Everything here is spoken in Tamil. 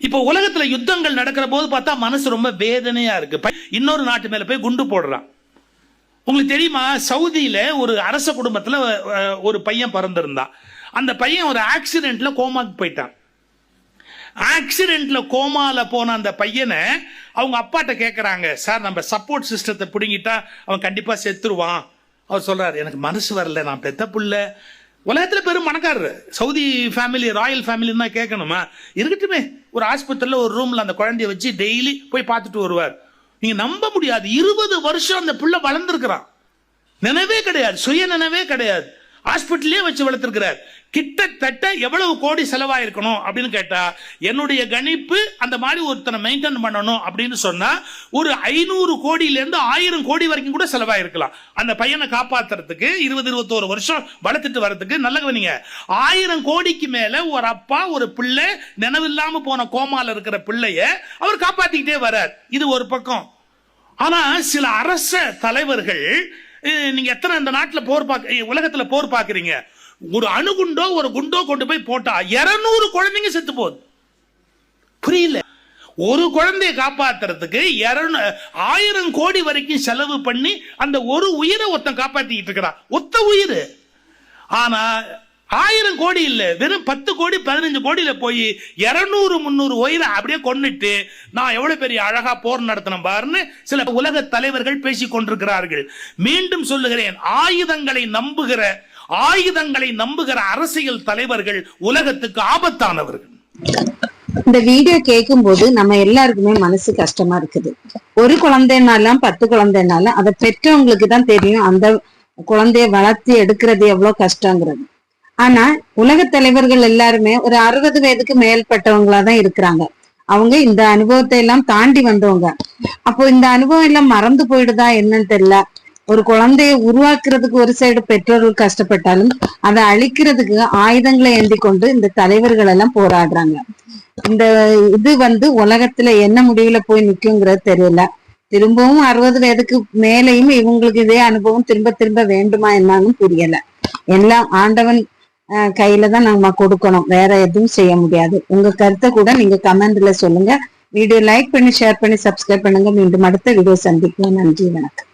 இப்போ உலகத்துல யுத்தங்கள் நடக்கிற போது பார்த்தா மனசு ரொம்ப வேதனையா இருக்கு. இன்னொரு நாட்டு மேல போய் குண்டு போடுறான். உங்களுக்கு தெரியுமா, சவுதியில ஒரு அரச குடும்பத்துல ஒரு பையன் பிறந்திருந்தான். அந்த பையன் ஒரு ஆக்சிடென்ட்ல கோமாக்கு போயிட்டான். ஆக்சிடென்ட்ல கோமால போன அந்த பையனை அவங்க அப்பாட்ட கேட்கறாங்க, சார் நம்ம சப்போர்ட் சிஸ்டத்தை பிடுங்கிட்டா அவன் கண்டிப்பா செத்துருவான். அவர் சொல்றாரு, எனக்கு மனசு வரல, நான் பெத்த புள்ள. உலகத்துல பெரும் மணக்காரரு, சவுதி ஃபேமிலி, ராயல் ஃபேமிலி தான் கேட்கணுமா? இருக்கட்டுமே, ஒரு ஆஸ்பத்திரியில ஒரு ரூம்ல அந்த குழந்தைய வச்சு டெய்லி போய் பார்த்துட்டு வருவார். நீங்க நம்ப முடியாது, 20 வருஷம் அந்த புள்ள வளர்ந்துருக்கிறான். நினைவே கிடையாது, சுய நினைவே கிடையாது. ஹாஸ்பிட்டலே வச்சு வளர்த்திருக்கிறார். கிட்டத்தட்ட எவ்வளவு கோடி செலவாயிருக்கணும் அப்படின்னு கேட்டா, என்னுடைய கணிப்பு அந்த மாதிரி ஒருத்தனை மெயின்டைன் பண்ணணும் அப்படின்னு சொன்னா ஒரு 500 கோடியில இருந்து 1000 கோடி வரைக்கும் கூட செலவாயிருக்கலாம். அந்த பையனை காப்பாத்துறதுக்கு 20-21 வருஷம் வளர்த்துட்டு வரதுக்கு. நல்ல கவனிங்க, 1000 கோடிக்கு மேல ஒரு அப்பா ஒரு பிள்ளை நினைவில்லாம போன கோமால இருக்கிற பிள்ளைய அவர் காப்பாத்திக்கிட்டே வர்றார். இது ஒரு பக்கம். ஆனா சில அரச தலைவர்கள், நீங்க எத்தனை இந்த நாட்டில் உலகத்துல போர் பாக்குறீங்க, ஒரு அணுகுண்டோ ஒரு குண்டோ கொண்டு போய் போட்டா 200 குழந்தைங்க செத்து போகுது. புரியல, ஒரு குழந்தையை காப்பாத்துறதுக்கு 1000 கோடி வரைக்கும் செலவு பண்ணி அந்த ஒரு உயிரை ஒருத்தன் காப்பாத்திக்கிட்டு இருக்கிறான். ஒத்த உயிர். ஆனா 1000 கோடி இல்ல, வெறும் 10 கோடி 15 கோடியில போய் 200-300 உயிரை அப்படியே கொன்னுட்டு நான் எவ்வளவு பெரிய அழகா போர் நடத்தின பாருன்னு சில உலக தலைவர்கள் பேசிக் கொண்டிருக்கிறார்கள். மீண்டும் சொல்லுகிறேன், ஆயுதங்களை நம்புகிற அரசியல் தலைவர்கள் உலகத்துக்கு ஆபத்தானவர்கள். இந்த வீடியோ கேட்கும் போது நம்ம எல்லாருக்குமே மனசு கஷ்டமா இருக்குது. ஒரு குழந்தைனாலும் 10 குழந்தைனாலும் அதை பெற்றவங்களுக்கு தான் தெரியும் அந்த குழந்தைய வளர்த்தி எடுக்கிறது எவ்வளவு கஷ்டங்கிறது. ஆனா உலக தலைவர்கள் எல்லாருமே ஒரு 60 வயதுக்கு மேற்பட்டவங்களாதான் இருக்கிறாங்க. அவங்க இந்த அனுபவத்தை எல்லாம் தாண்டி வந்தவங்க. அப்போ இந்த அனுபவம் எல்லாம் மறந்து போயிடுதா என்னன்னு தெரியல. ஒரு குழந்தைய உருவாக்குறதுக்கு ஒரு சைடு பெற்றோர்கள் கஷ்டப்பட்டாலும் அதை அழிக்கிறதுக்கு ஆயுதங்களை ஏந்தி கொண்டு இந்த தலைவர்கள் எல்லாம் போராடுறாங்க. இந்த இது உலகத்துல என்ன முடிவுல போய் நிக்குங்கிறது தெரியல. திரும்பவும் 60 வயதுக்கு மேலையும் இவங்களுக்கு இதே அனுபவம் திரும்ப திரும்ப வேண்டுமா என்னன்னு புரியல. எல்லாம் ஆண்டவன் கையில தான் நம்ம கொடுக்கணும், வேற எதுவும் செய்ய முடியாது. உங்க கருத்தை கூட நீங்க கமெண்ட்ல சொல்லுங்க. வீடியோ லைக் பண்ணி ஷேர் பண்ணி சப்ஸ்கிரைப் பண்ணுங்க. மீண்டும் அடுத்த வீடியோ சந்திப்போம். நன்றி, வணக்கம்.